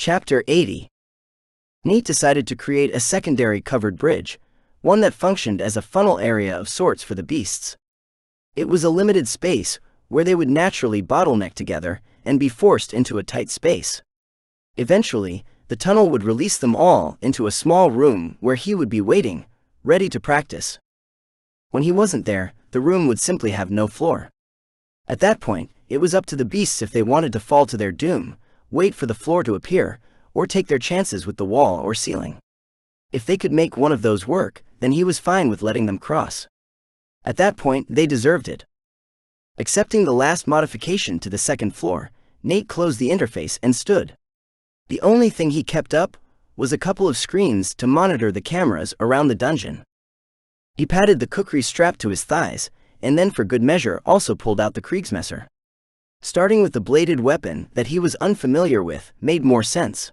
Chapter 80. Nate decided to create a secondary covered bridge, one that functioned as a funnel area of sorts for the beasts. It was a limited space where they would naturally bottleneck together and be forced into a tight space. Eventually, the tunnel would release them all into a small room where he would be waiting, ready to practice. When he wasn't there, the room would simply have no floor. At that point, it was up to the beasts if they wanted to fall to their doom, wait for the floor to appear, or take their chances with the wall or ceiling. If they could make one of those work, then he was fine with letting them cross. At that point, they deserved it. Accepting the last modification to the second floor, Nate closed the interface and stood. The only thing he kept up was a couple of screens to monitor the cameras around the dungeon. He patted the kukri strapped to his thighs, and then for good measure also pulled out the Kriegsmesser. Starting with the bladed weapon that he was unfamiliar with made more sense.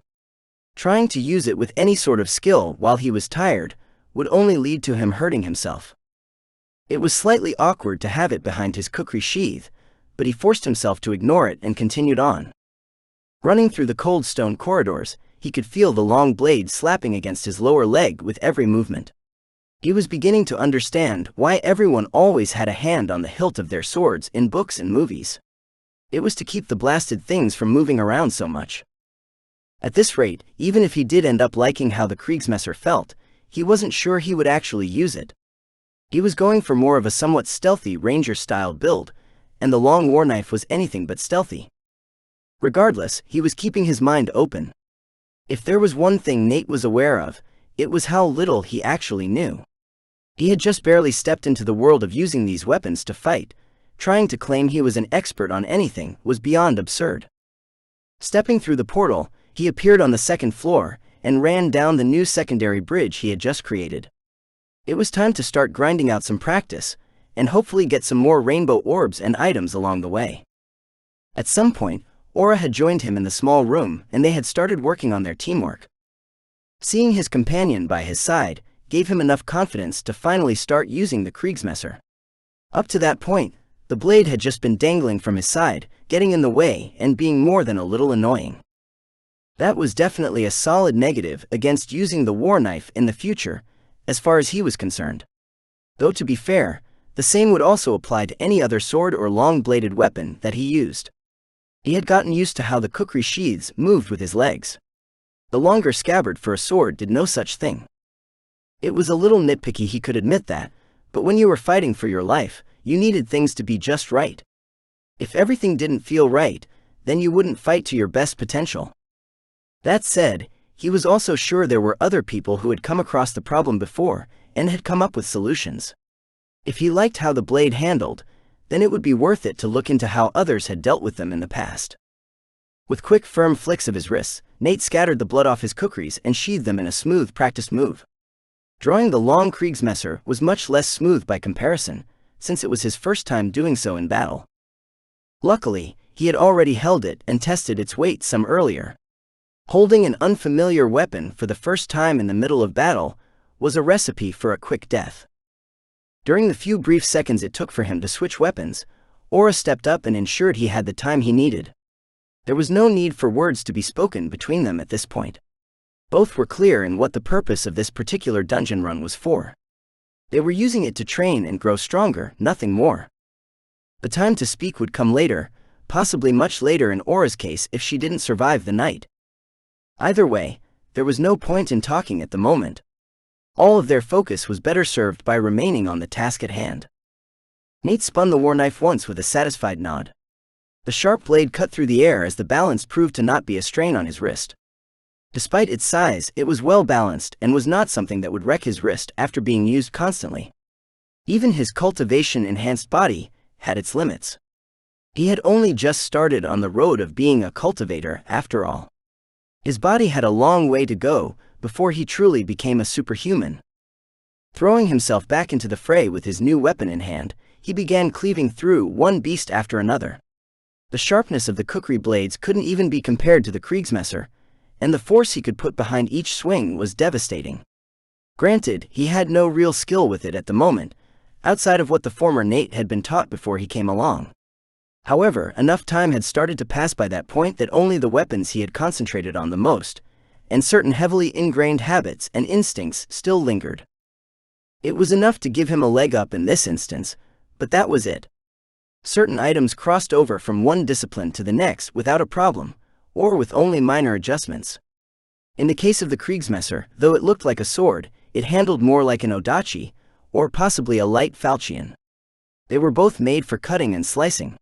Trying to use it with any sort of skill while he was tired would only lead to him hurting himself. It was slightly awkward to have it behind his kukri sheath, but he forced himself to ignore it and continued on. Running through the cold stone corridors, he could feel the long blade slapping against his lower leg with every movement. He was beginning to understand why everyone always had a hand on the hilt of their swords in books and movies. It was to keep the blasted things from moving around so much. At this rate, even if he did end up liking how the Kriegsmesser felt, he wasn't sure he would actually use it. He was going for more of a somewhat stealthy ranger-style build, and the long war knife was anything but stealthy. Regardless, he was keeping his mind open. If there was one thing Nate was aware of, it was how little he actually knew. He had just barely stepped into the world of using these weapons to fight. Trying to claim he was an expert on anything was beyond absurd. Stepping through the portal, he appeared on the second floor and ran down the new secondary bridge he had just created. It was time to start grinding out some practice, and hopefully get some more rainbow orbs and items along the way. At some point, Aura had joined him in the small room and they had started working on their teamwork. Seeing his companion by his side gave him enough confidence to finally start using the Kriegsmesser. Up to that point, the blade had just been dangling from his side, getting in the way and being more than a little annoying. That was definitely a solid negative against using the war knife in the future, as far as he was concerned. Though to be fair, the same would also apply to any other sword or long-bladed weapon that he used. He had gotten used to how the kukri sheaths moved with his legs. The longer scabbard for a sword did no such thing. It was a little nitpicky, he could admit that, but when you were fighting for your life, you needed things to be just right. If everything didn't feel right, then you wouldn't fight to your best potential. That said, he was also sure there were other people who had come across the problem before and had come up with solutions. If he liked how the blade handled, then it would be worth it to look into how others had dealt with them in the past. With quick, firm flicks of his wrists, Nate scattered the blood off his kukris and sheathed them in a smooth, practiced move. Drawing the long Kriegsmesser was much less smooth by comparison, since it was his first time doing so in battle. Luckily, he had already held it and tested its weight some earlier. Holding an unfamiliar weapon for the first time in the middle of battle was a recipe for a quick death. During the few brief seconds it took for him to switch weapons, Aura stepped up and ensured he had the time he needed. There was no need for words to be spoken between them at this point. Both were clear in what the purpose of this particular dungeon run was for. They were using it to train and grow stronger, nothing more. The time to speak would come later, possibly much later in Aura's case if she didn't survive the night. Either way, there was no point in talking at the moment. All of their focus was better served by remaining on the task at hand. Nate spun the war knife once with a satisfied nod. The sharp blade cut through the air as the balance proved to not be a strain on his wrist. Despite its size, it was well balanced and was not something that would wreck his wrist after being used constantly. Even his cultivation-enhanced body had its limits. He had only just started on the road of being a cultivator after all. His body had a long way to go before he truly became a superhuman. Throwing himself back into the fray with his new weapon in hand, he began cleaving through one beast after another. The sharpness of the kukri blades couldn't even be compared to the Kriegsmesser, and the force he could put behind each swing was devastating. Granted, he had no real skill with it at the moment, outside of what the former Nate had been taught before he came along. However, enough time had started to pass by that point that only the weapons he had concentrated on the most, and certain heavily ingrained habits and instincts still lingered. It was enough to give him a leg up in this instance, but that was it. Certain items crossed over from one discipline to the next without a problem, or with only minor adjustments. In the case of the Kriegsmesser, though it looked like a sword, it handled more like an odachi, or possibly a light falchion. They were both made for cutting and slicing.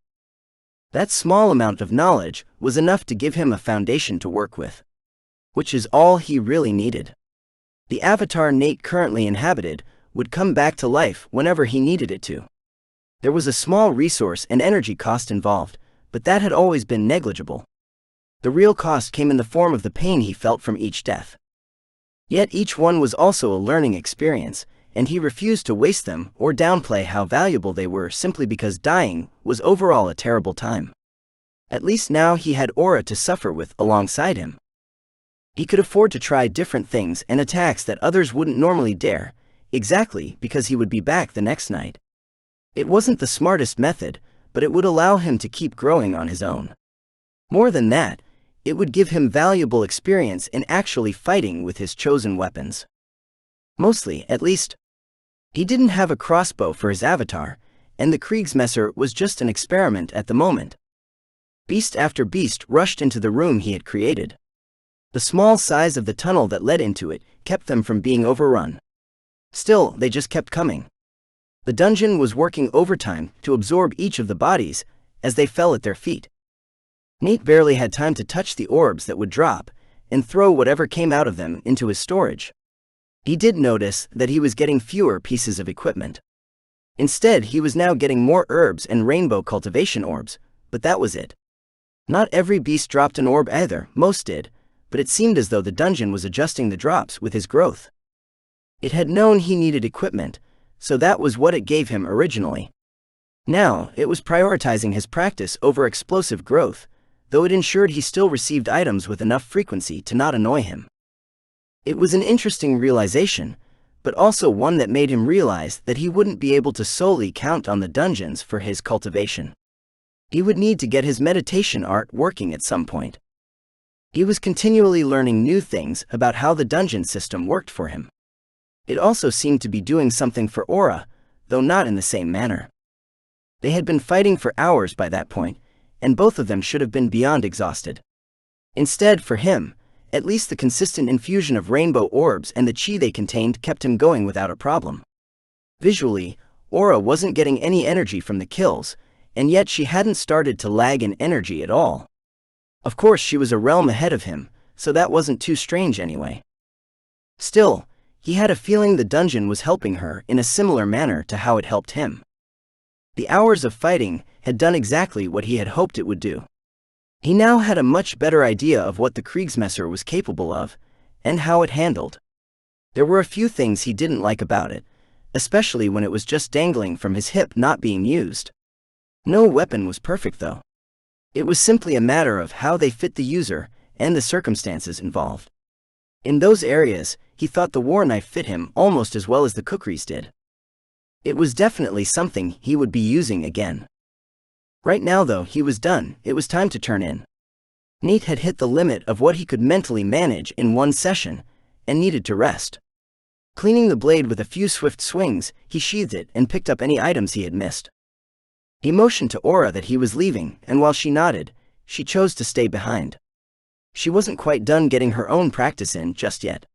That small amount of knowledge was enough to give him a foundation to work with, which is all he really needed. The avatar Nate currently inhabited would come back to life whenever he needed it to. There was a small resource and energy cost involved, but that had always been negligible. The real cost came in the form of the pain he felt from each death. Yet each one was also a learning experience, and he refused to waste them or downplay how valuable they were simply because dying was overall a terrible time. At least now he had Aura to suffer with alongside him. He could afford to try different things and attacks that others wouldn't normally dare, exactly because he would be back the next night. It wasn't the smartest method, but it would allow him to keep growing on his own. More than that, it would give him valuable experience in actually fighting with his chosen weapons. Mostly, at least. He didn't have a crossbow for his avatar, and the Kriegsmesser was just an experiment at the moment. Beast after beast rushed into the room he had created. The small size of the tunnel that led into it kept them from being overrun. Still, they just kept coming. The dungeon was working overtime to absorb each of the bodies as they fell at their feet. Nate barely had time to touch the orbs that would drop and throw whatever came out of them into his storage. He did notice that he was getting fewer pieces of equipment. Instead, he was now getting more herbs and rainbow cultivation orbs, but that was it. Not every beast dropped an orb either, most did, but it seemed as though the dungeon was adjusting the drops with his growth. It had known he needed equipment, so that was what it gave him originally. Now, it was prioritizing his practice over explosive growth, though it ensured he still received items with enough frequency to not annoy him. It was an interesting realization, but also one that made him realize that he wouldn't be able to solely count on the dungeons for his cultivation. He would need to get his meditation art working at some point. He was continually learning new things about how the dungeon system worked for him. It also seemed to be doing something for Aura, though not in the same manner. They had been fighting for hours by that point, and both of them should have been beyond exhausted. Instead, for him, at least the consistent infusion of rainbow orbs and the chi they contained kept him going without a problem. Visually, Aura wasn't getting any energy from the kills, and yet she hadn't started to lag in energy at all. Of course, she was a realm ahead of him, so that wasn't too strange anyway. Still, he had a feeling the dungeon was helping her in a similar manner to how it helped him. The hours of fighting had done exactly what he had hoped it would do. He now had a much better idea of what the Kriegsmesser was capable of, and how it handled. There were a few things he didn't like about it, especially when it was just dangling from his hip not being used. No weapon was perfect though. It was simply a matter of how they fit the user and the circumstances involved. In those areas, he thought the war knife fit him almost as well as the kukris did. It was definitely something he would be using again. Right now though, he was done. It was time to turn in. Nate had hit the limit of what he could mentally manage in one session, and needed to rest. Cleaning the blade with a few swift swings, he sheathed it and picked up any items he had missed. He motioned to Aura that he was leaving, and while she nodded, she chose to stay behind. She wasn't quite done getting her own practice in just yet.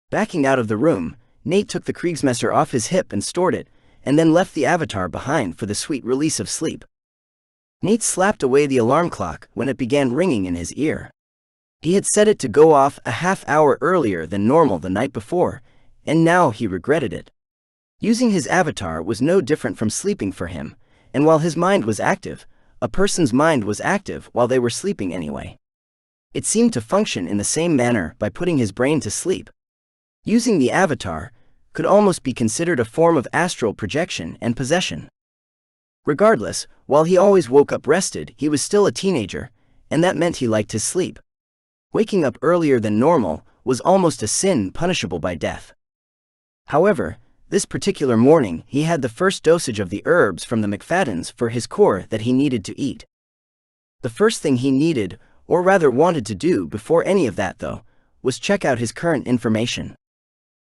Backing out of the room, Nate took the Kriegsmesser off his hip and stored it, and then left the avatar behind for the sweet release of sleep. Nate slapped away the alarm clock when it began ringing in his ear. He had set it to go off a half hour earlier than normal the night before, and now he regretted it. Using his avatar was no different from sleeping for him, and while his mind was active, a person's mind was active while they were sleeping anyway. It seemed to function in the same manner by putting his brain to sleep. Using the avatar could almost be considered a form of astral projection and possession. Regardless, while he always woke up rested, he was still a teenager, and that meant he liked his sleep. Waking up earlier than normal was almost a sin punishable by death. However, This particular morning, he had the first dosage of the herbs from the McFaddens for his core that he needed to eat. The first thing he needed, or rather wanted to do before any of that though, was check out his current information.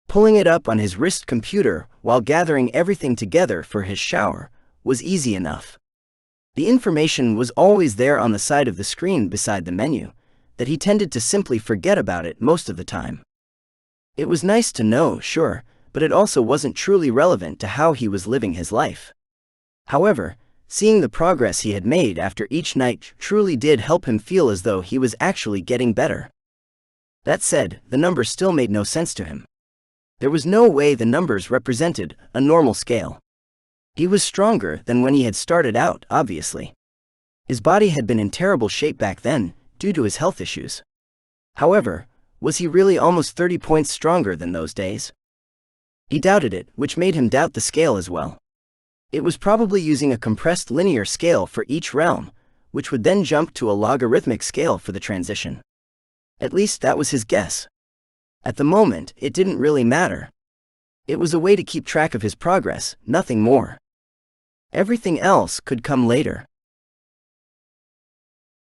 Pulling it up on his wrist computer while gathering everything together for his shower was easy enough. The information was always there on the side of the screen beside the menu, that he tended to simply forget about it most of the time. It was nice to know, sure, but it also wasn't truly relevant to how he was living his life. However, seeing the progress he had made after each night truly did help him feel as though he was actually getting better. That said, the numbers still made no sense to him. There was no way the numbers represented a normal scale. He was stronger than when he had started out, obviously. His body had been in terrible shape back then, due to his health issues. However, was he really almost 30 points stronger than those days? He doubted it, which made him doubt the scale as well. It was probably using a compressed linear scale for each realm, which would then jump to a logarithmic scale for the transition. At least that was his guess. At the moment, it didn't really matter. It was a way to keep track of his progress, nothing more. Everything else could come later.